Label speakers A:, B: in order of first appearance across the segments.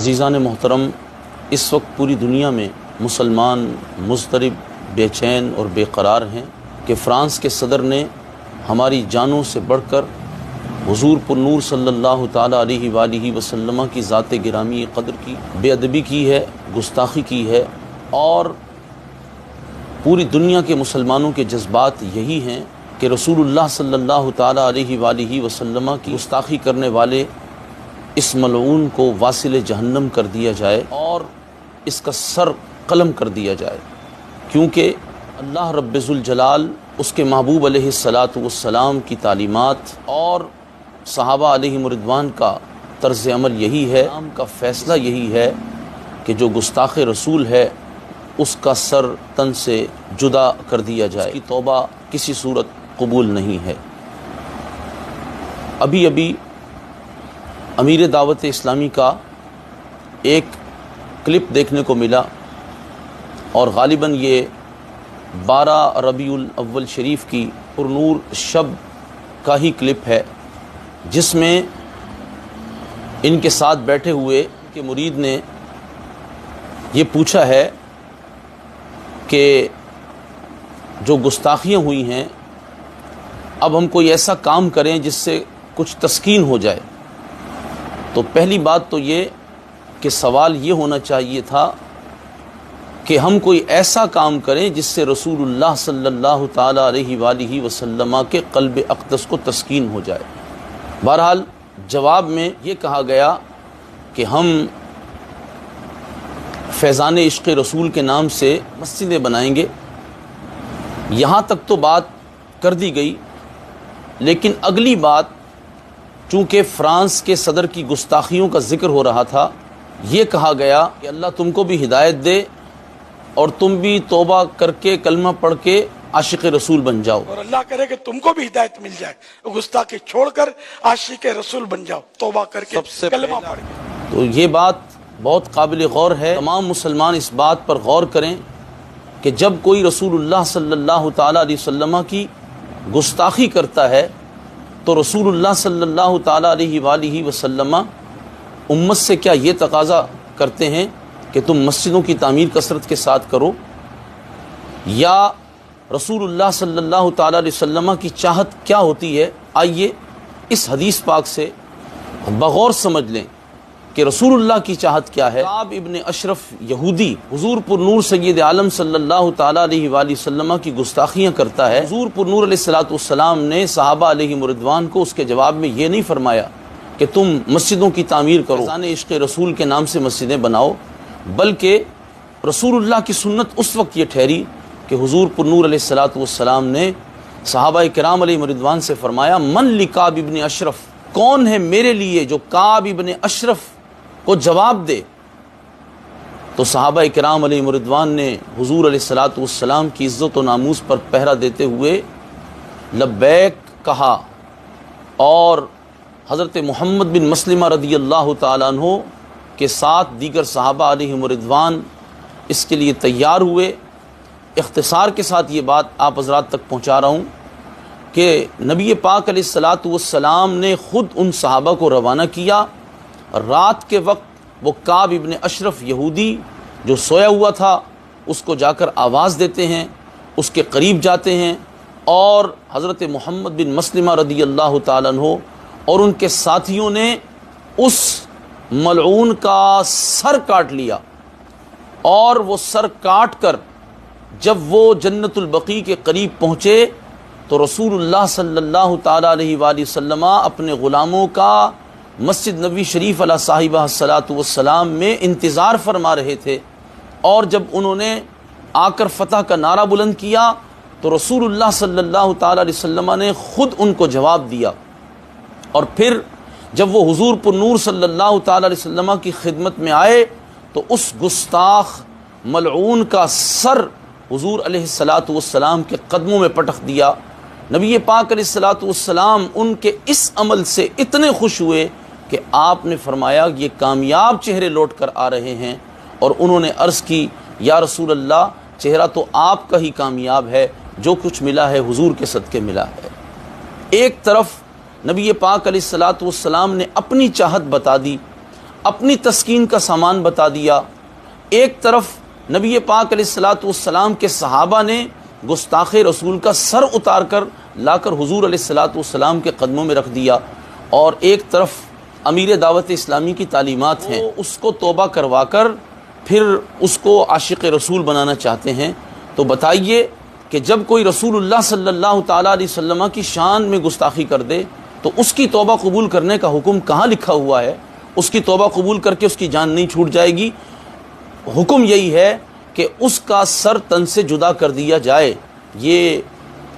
A: عزیزان محترم، اس وقت پوری دنیا میں مسلمان مضطرب، بے چین اور بے قرار ہیں کہ فرانس کے صدر نے ہماری جانوں سے بڑھ کر حضور پر نور صلی اللہ تعالیٰ علیہ وآلہ وسلم کی ذات گرامی قدر کی بے ادبی کی ہے، گستاخی کی ہے، اور پوری دنیا کے مسلمانوں کے جذبات یہی ہیں کہ رسول اللہ صلی اللہ تعالیٰ علیہ وآلہ وسلم کی گستاخی کرنے والے اس ملعون کو واصل جہنم کر دیا جائے اور اس کا سر قلم کر دیا جائے، کیونکہ اللہ رب ذوالجلال اس کے محبوب علیہ السلام کی تعلیمات اور صحابہ علیہم رضوان کا طرز عمل یہی ہے، اسلام کا فیصلہ یہی ہے کہ جو گستاخ رسول ہے اس کا سر تن سے جدا کر دیا جائے، اس کی توبہ کسی صورت قبول نہیں ہے۔ ابھی امیر دعوت اسلامی کا ایک کلپ دیکھنے کو ملا، اور غالباً یہ 12 ربیع الاول شریف کی پرنور شب کا ہی کلپ ہے، جس میں ان کے ساتھ بیٹھے ہوئے کے مرید نے یہ پوچھا ہے کہ جو گستاخیاں ہوئی ہیں اب ہم کوئی ایسا کام کریں جس سے کچھ تسکین ہو جائے۔ تو پہلی بات تو یہ کہ سوال یہ ہونا چاہیے تھا کہ ہم کوئی ایسا کام کریں جس سے رسول اللہ صلی اللہ تعالیٰ علیہ وآلہ وسلم کے قلب اقدس کو تسکین ہو جائے۔ بہرحال جواب میں یہ کہا گیا کہ ہم فیضان عشق رسول کے نام سے مسجدیں بنائیں گے۔ یہاں تک تو بات کر دی گئی، لیکن اگلی بات چونکہ فرانس کے صدر کی گستاخیوں کا ذکر ہو رہا تھا، یہ کہا گیا کہ اللہ تم کو بھی ہدایت دے اور تم بھی توبہ کر کے کلمہ پڑھ کے عاشق رسول بن جاؤ،
B: اور اللہ کرے کہ تم کو بھی ہدایت مل جائے، گستاخی چھوڑ کر عاشق رسول بن جاؤ، توبہ کر کے کلمہ پڑھ کے۔
A: تو یہ بات بہت قابل غور ہے۔ تمام مسلمان اس بات پر غور کریں کہ جب کوئی رسول اللہ صلی اللہ تعالیٰ علیہ وسلم کی گستاخی کرتا ہے تو رسول اللہ صلی اللہ تعالیٰ علیہ وآلہ وسلم امت سے کیا یہ تقاضا کرتے ہیں کہ تم مسجدوں کی تعمیر کثرت کے ساتھ کرو، یا رسول اللہ صلی اللہ تعالیٰ علیہ وسلم کی چاہت کیا ہوتی ہے؟ آئیے اس حدیث پاک سے بغور سمجھ لیں کہ رسول اللہ کی چاہت کیا ہے۔ کعب ابن اشرف یہودی حضور پر نور سید عالم صلی اللہ تعالیٰ علیہ وآلہ وسلم کی گستاخیاں کرتا ہے۔ حضور پر نور علیہ السلام نے صحابہ علیہم رضوان کو اس کے جواب میں یہ نہیں فرمایا کہ تم مسجدوں کی تعمیر کرو، فیضان عشق رسول کے نام سے مسجدیں بناؤ، بلکہ رسول اللہ کی سنت اس وقت یہ ٹھہری کہ حضور پر نور علیہ السلام نے صحابہ کرام علیہم رضوان سے فرمایا من لکعب ابن اشرف، کون ہے میرے لیے جو کعب ابن اشرف کو جواب دے؟ تو صحابہ کرام علیہم رضوان نے حضور علیہ السلام کی عزت و ناموس پر پہرا دیتے ہوئے لبیک کہا، اور حضرت محمد بن مسلمہ رضی اللہ تعالیٰ عنہ کے ساتھ دیگر صحابہ علیہم رضوان اس کے لیے تیار ہوئے۔ اختصار کے ساتھ یہ بات آپ حضرات تک پہنچا رہا ہوں کہ نبی پاک علیہ السلام نے خود ان صحابہ کو روانہ کیا۔ رات کے وقت وہ کعب ابن اشرف یہودی جو سویا ہوا تھا اس کو جا کر آواز دیتے ہیں، اس کے قریب جاتے ہیں، اور حضرت محمد بن مسلمہ رضی اللہ تعالیٰ عنہ اور ان کے ساتھیوں نے اس ملعون کا سر کاٹ لیا، اور وہ سر کاٹ کر جب وہ جنت البقیع کے قریب پہنچے تو رسول اللہ صلی اللہ تعالیٰ علیہ وآلہ وسلم اپنے غلاموں کا مسجد نبوی شریف علیہ صاحبہ الصلاۃ والسلام میں انتظار فرما رہے تھے، اور جب انہوں نے آ کر فتح کا نعرہ بلند کیا تو رسول اللہ صلی اللہ تعالیٰ علیہ وسلم نے خود ان کو جواب دیا، اور پھر جب وہ حضور پر نور صلی اللہ تعالیٰ علیہ وسلم کی خدمت میں آئے تو اس گستاخ ملعون کا سر حضور علیہ السلام کے قدموں میں پٹخ دیا۔ نبی پاک علیہ السلام ان کے اس عمل سے اتنے خوش ہوئے کہ آپ نے فرمایا یہ کامیاب چہرے لوٹ کر آ رہے ہیں، اور انہوں نے عرض کی یا رسول اللہ چہرہ تو آپ کا ہی کامیاب ہے، جو کچھ ملا ہے حضور کے صدقے ملا ہے۔ ایک طرف نبی پاک علیہ السلام نے اپنی چاہت بتا دی، اپنی تسکین کا سامان بتا دیا، ایک طرف نبی پاک علیہ الصلوۃ والسلام کے صحابہ نے گستاخ رسول کا سر اتار کر لا کر حضور علیہ الصلوۃ والسلام کے قدموں میں رکھ دیا، اور ایک طرف امیر دعوت اسلامی کی تعلیمات ہیں، اس کو توبہ کروا کر پھر اس کو عاشق رسول بنانا چاہتے ہیں۔ تو بتائیے کہ جب کوئی رسول اللہ صلی اللہ تعالیٰ علیہ وسلم کی شان میں گستاخی کر دے تو اس کی توبہ قبول کرنے کا حکم کہاں لکھا ہوا ہے؟ اس کی توبہ قبول کر کے اس کی جان نہیں چھوٹ جائے گی، حکم یہی ہے کہ اس کا سر تن سے جدا کر دیا جائے۔ یہ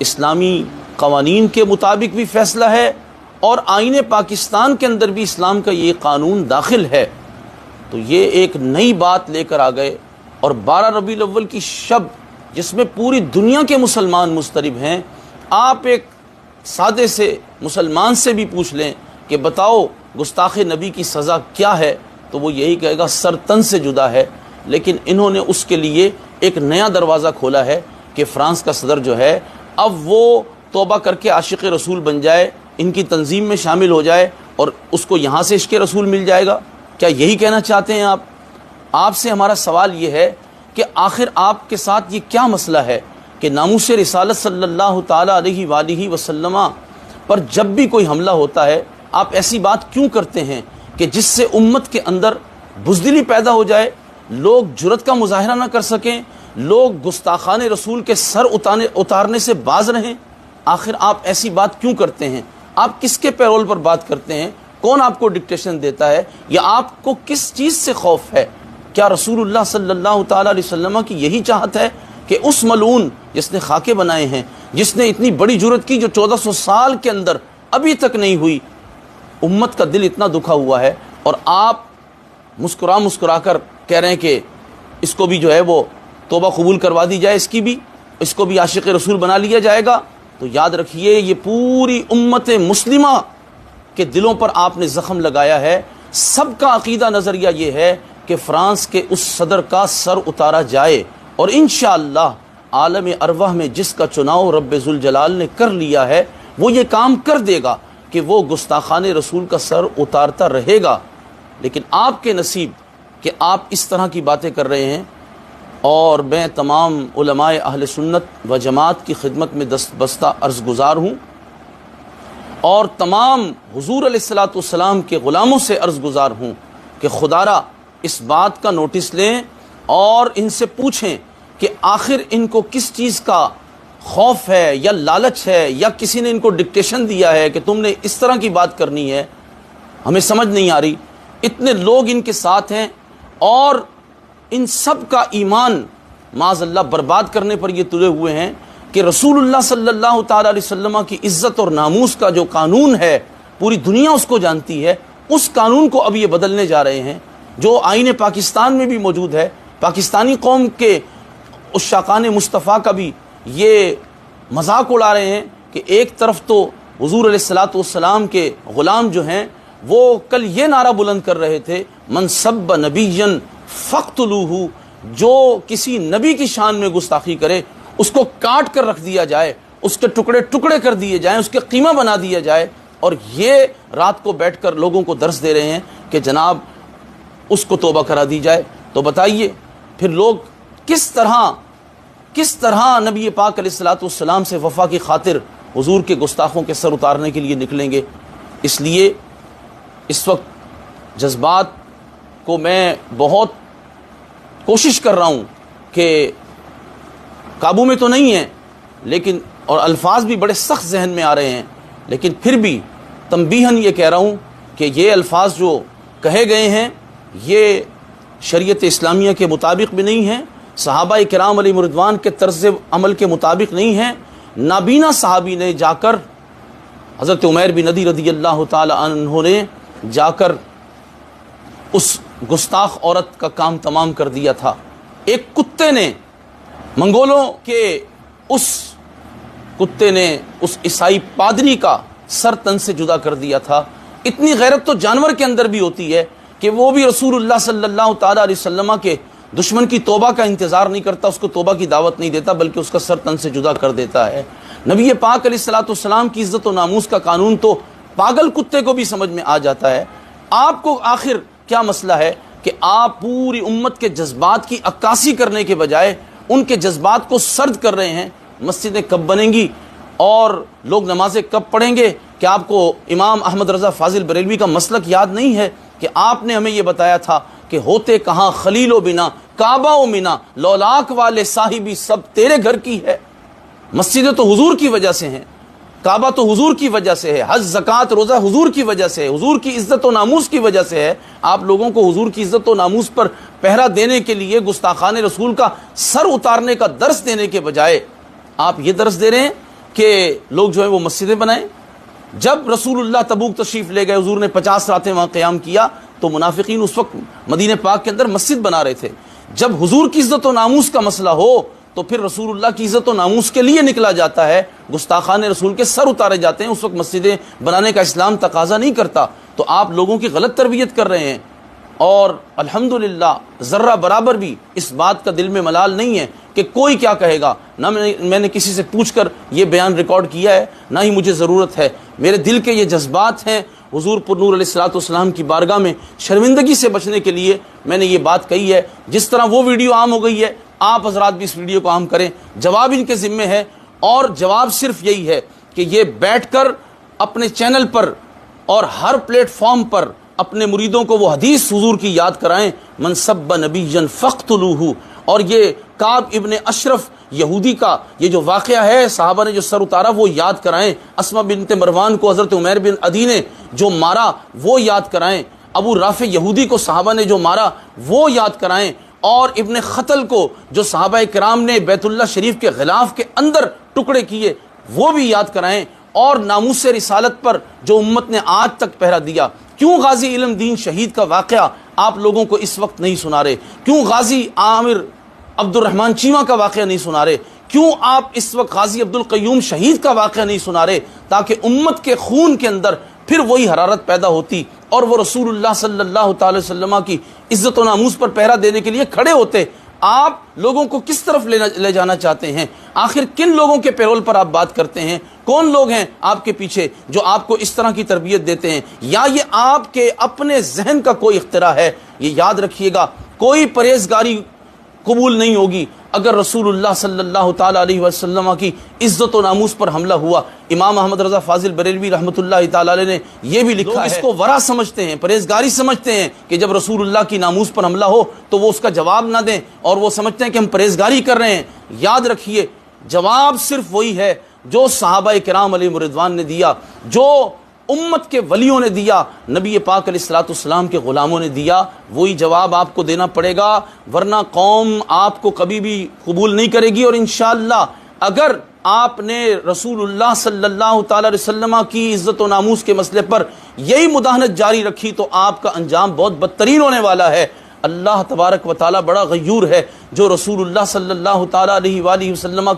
A: اسلامی قوانین کے مطابق بھی فیصلہ ہے، اور آئین پاکستان کے اندر بھی اسلام کا یہ قانون داخل ہے۔ تو یہ ایک نئی بات لے کر آ گئے، اور 12 ربیع الاول کی شب جس میں پوری دنیا کے مسلمان مضطرب ہیں، آپ ایک سادے سے مسلمان سے بھی پوچھ لیں کہ بتاؤ گستاخ نبی کی سزا کیا ہے، تو وہ یہی کہے گا سر تن سے جدا ہے۔ لیکن انہوں نے اس کے لیے ایک نیا دروازہ کھولا ہے کہ فرانس کا صدر جو ہے اب وہ توبہ کر کے عاشق رسول بن جائے، ان کی تنظیم میں شامل ہو جائے، اور اس کو یہاں سے عشق رسول مل جائے گا۔ کیا یہی کہنا چاہتے ہیں آپ؟ آپ سے ہمارا سوال یہ ہے کہ آخر آپ کے ساتھ یہ کیا مسئلہ ہے کہ ناموس رسالت صلی اللہ تعالیٰ علیہ وآلہ وسلم پر جب بھی کوئی حملہ ہوتا ہے آپ ایسی بات کیوں کرتے ہیں کہ جس سے امت کے اندر بزدلی پیدا ہو جائے، لوگ جرأت کا مظاہرہ نہ کر سکیں، لوگ گستاخان رسول کے سر اتارنے سے باز رہیں؟ آخر آپ ایسی بات کیوں کرتے ہیں؟ آپ کس کے پیرول پر بات کرتے ہیں؟ کون آپ کو ڈکٹیشن دیتا ہے؟ یا آپ کو کس چیز سے خوف ہے؟ کیا رسول اللہ صلی اللہ تعالیٰ علیہ وسلم کی یہی چاہت ہے کہ اس ملعون جس نے خاکے بنائے ہیں، جس نے اتنی بڑی جرأت کی جو 1400 سال کے اندر ابھی تک نہیں ہوئی، امت کا دل اتنا دکھا ہوا ہے، اور آپ مسکرا کر کہہ رہے ہیں کہ اس کو بھی جو ہے وہ توبہ قبول کروا دی جائے، اس کو بھی عاشق رسول بنا لیا جائے گا؟ تو یاد رکھیے یہ پوری امت مسلمہ کے دلوں پر آپ نے زخم لگایا ہے۔ سب کا عقیدہ نظریہ یہ ہے کہ فرانس کے اس صدر کا سر اتارا جائے، اور انشاءاللہ عالم ارواح میں جس کا چناؤ رب ذوالجلال نے کر لیا ہے وہ یہ کام کر دے گا کہ وہ گستاخان رسول کا سر اتارتا رہے گا۔ لیکن آپ کے نصیب کہ آپ اس طرح کی باتیں کر رہے ہیں، اور میں تمام علماء اہل سنت و جماعت کی خدمت میں دست بستہ عرض گزار ہوں، اور تمام حضور علیہ الصلوۃ والسلام کے غلاموں سے عرض گزار ہوں کہ خدا را اس بات کا نوٹس لیں اور ان سے پوچھیں کہ آخر ان کو کس چیز کا خوف ہے، یا لالچ ہے، یا کسی نے ان کو ڈکٹیشن دیا ہے کہ تم نے اس طرح کی بات کرنی ہے؟ ہمیں سمجھ نہیں آ رہی۔ اتنے لوگ ان کے ساتھ ہیں، اور ان سب کا ایمان معاذ اللہ برباد کرنے پر یہ تلے ہوئے ہیں کہ رسول اللہ صلی اللہ تعالیٰ علیہ وسلم کی عزت اور ناموس کا جو قانون ہے پوری دنیا اس کو جانتی ہے، اس قانون کو اب یہ بدلنے جا رہے ہیں جو آئین پاکستان میں بھی موجود ہے۔ پاکستانی قوم کے عشاقان مصطفیٰ کا بھی یہ مذاق اڑا رہے ہیں کہ ایک طرف تو حضور علیہ الصلوۃ والسلام کے غلام جو ہیں وہ کل یہ نعرہ بلند کر رہے تھے من سب نبیا فاقتلوہ، جو کسی نبی کی شان میں گستاخی کرے اس کو کاٹ کر رکھ دیا جائے، اس کے ٹکڑے ٹکڑے کر دیے جائیں، اس کے قیمہ بنا دیا جائے۔ اور یہ رات کو بیٹھ کر لوگوں کو درس دے رہے ہیں کہ جناب اس کو توبہ کرا دی جائے۔ تو بتائیے پھر لوگ کس طرح نبی پاک علیہ الصلوۃ والسلام سے وفا کی خاطر حضور کے گستاخوں کے سر اتارنے کے لیے نکلیں گے؟ اس لیے اس وقت جذبات کو میں بہت کوشش کر رہا ہوں کہ قابو میں تو نہیں ہیں، لیکن اور الفاظ بھی بڑے سخت ذہن میں آ رہے ہیں، لیکن پھر بھی تنبیہاً یہ کہہ رہا ہوں کہ یہ الفاظ جو کہے گئے ہیں یہ شریعت اسلامیہ کے مطابق بھی نہیں ہیں، صحابہ کرام علیہ رضوان کے طرز عمل کے مطابق نہیں ہیں۔ نابینا صحابی نے جا کر حضرت عمیر بن عدی رضی اللہ تعالی عنہ نے جا کر اس گستاخ عورت کا کام تمام کر دیا تھا۔ ایک کتے نے منگولوں کے اس کتے نے اس عیسائی پادری کا سر تن سے جدا کر دیا تھا۔ اتنی غیرت تو جانور کے اندر بھی ہوتی ہے کہ وہ بھی رسول اللہ صلی اللہ تعالیٰ علیہ وسلم کے دشمن کی توبہ کا انتظار نہیں کرتا، اس کو توبہ کی دعوت نہیں دیتا، بلکہ اس کا سر تن سے جدا کر دیتا ہے۔ نبی پاک علیہ الصلوۃ والسلام کی عزت و ناموس کا قانون تو پاگل کتے کو بھی سمجھ میں آ جاتا ہے۔ آپ کو آخر کیا مسئلہ ہے کہ آپ پوری امت کے جذبات کی عکاسی کرنے کے بجائے ان کے جذبات کو سرد کر رہے ہیں. مسجدیں کب بنیں گی اور لوگ نمازیں کب پڑھیں گے؟ کہ آپ کو امام احمد رضا فاضل بریلوی کا مسلک یاد نہیں ہے کہ آپ نے ہمیں یہ بتایا تھا کہ ہوتے کہاں خلیل و بنا کعبہ و منا لولاک والے صاحبی سب تیرے گھر کی ہے. مسجدیں تو حضور کی وجہ سے ہیں، کعبہ تو حضور کی وجہ سے ہے، حج زکوٰۃ روزہ حضور کی وجہ سے ہے، حضور کی عزت و ناموس کی وجہ سے ہے. آپ لوگوں کو حضور کی عزت و ناموس پر پہرا دینے کے لیے گستاخان رسول کا سر اتارنے کا درس دینے کے بجائے آپ یہ درس دے رہے ہیں کہ لوگ جو ہے وہ مسجدیں بنائیں. جب رسول اللہ تبوک تشریف لے گئے، حضور نے 50 راتیں وہاں قیام کیا، تو منافقین اس وقت مدینہ پاک کے اندر مسجد بنا رہے تھے. جب حضور کی عزت و ناموس کا مسئلہ ہو تو پھر رسول اللہ کی عزت و ناموس کے لیے نکلا جاتا ہے، گستاخان رسول کے سر اتارے جاتے ہیں. اس وقت مسجدیں بنانے کا اسلام تقاضا نہیں کرتا. تو آپ لوگوں کی غلط تربیت کر رہے ہیں، اور الحمدللہ ذرہ برابر بھی اس بات کا دل میں ملال نہیں ہے کہ کوئی کیا کہے گا. نہ میں نے کسی سے پوچھ کر یہ بیان ریکارڈ کیا ہے، نہ ہی مجھے ضرورت ہے. میرے دل کے یہ جذبات ہیں. حضور پر نور علیہ الصلوۃ والسلام کی بارگاہ میں شرمندگی سے بچنے کے لیے میں نے یہ بات کہی ہے. جس طرح وہ ویڈیو عام ہو گئی ہے، آپ حضرات بھی اس ویڈیو کو عام کریں. جواب ان کے ذمے ہے، اور جواب صرف یہی ہے کہ یہ بیٹھ کر اپنے چینل پر اور ہر پلیٹ فارم پر اپنے مریدوں کو وہ حدیث حضور کی یاد کرائیں، من سب نبیا فاقتلوہ. اور یہ کعب ابن اشرف یہودی کا یہ جو واقعہ ہے، صحابہ نے جو سر اتارا، وہ یاد کرائیں. اسما بنت مروان کو حضرت عمیر بن عدی نے جو مارا وہ یاد کرائیں. ابو رافع یہودی کو صحابہ نے جو مارا وہ یاد کرائیں. اور ابن خطل کو جو صحابہ کرام نے بیت اللہ شریف کے غلاف کے اندر ٹکڑے کیے وہ بھی یاد کرائیں. اور ناموس رسالت پر جو امت نے آج تک پہرا دیا. کیوں غازی علم دین شہید کا واقعہ آپ لوگوں کو اس وقت نہیں سنا رہے؟ کیوں غازی عامر عبد الرحمن چیمہ کا واقعہ نہیں سنا رہے؟ کیوں آپ اس وقت غازی عبد القیوم شہید کا واقعہ نہیں سنا رہے؟ تاکہ امت کے خون کے اندر پھر وہی حرارت پیدا ہوتی اور وہ رسول اللہ صلی اللہ تعالی وسلم کی عزت و ناموس پر پہرا دینے کے لیے کھڑے ہوتے. آپ لوگوں کو کس طرف لے جانا چاہتے ہیں؟ آخر کن لوگوں کے پیرول پر آپ بات کرتے ہیں؟ کون لوگ ہیں آپ کے پیچھے جو آپ کو اس طرح کی تربیت دیتے ہیں؟ یا یہ آپ کے اپنے ذہن کا کوئی اختراع ہے؟ یہ یاد رکھیے گا، کوئی پرہیزگاری قبول نہیں ہوگی اگر رسول اللہ صلی اللہ تعالی علیہ وسلم کی عزت و ناموس پر حملہ ہوا. امام احمد رضا فاضل بریلوی رحمۃ اللہ تعالی علیہ نے یہ بھی لکھا ہے. اس کو ورع سمجھتے ہیں، پرہیزگاری سمجھتے ہیں کہ جب رسول اللہ کی ناموس پر حملہ ہو تو وہ اس کا جواب نہ دیں، اور وہ سمجھتے ہیں کہ ہم پرہیزگاری کر رہے ہیں. یاد رکھیے، جواب صرف وہی ہے جو صحابہ کرام علیہم رضوان نے دیا، جو امت کے ولیوں نے دیا، نبی پاک علیہ الصلوۃ والسلام کے غلاموں نے دیا. وہی جواب آپ کو دینا پڑے گا، ورنہ قوم آپ کو کبھی بھی قبول نہیں کرے گی. اور انشاءاللہ اگر آپ نے رسول اللہ صلی اللہ تعالی علیہ وسلم کی عزت و ناموس کے مسئلے پر یہی مداہنت جاری رکھی تو آپ کا انجام بہت بدترین ہونے والا ہے. اللہ تبارک و تعالیٰ بڑا غیور ہے، جو رسول اللہ صلی اللہ تعالیٰ علیہ وآلہ وسلم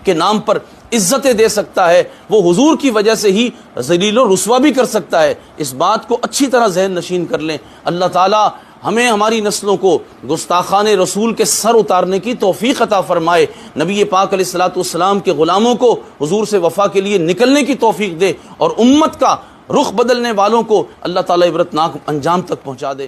A: کے نام پر عزتیں دے سکتا ہے، وہ حضور کی وجہ سے ہی ذلیل و رسوا بھی کر سکتا ہے. اس بات کو اچھی طرح ذہن نشین کر لیں. اللہ تعالیٰ ہمیں ہماری نسلوں کو گستاخان رسول کے سر اتارنے کی توفیق عطا فرمائے. نبی پاک علیہ الصلوۃ والسلام کے غلاموں کو حضور سے وفا کے لیے نکلنے کی توفیق دے، اور امت کا رخ بدلنے والوں کو اللہ تعالیٰ عبرتناک انجام تک پہنچا دے.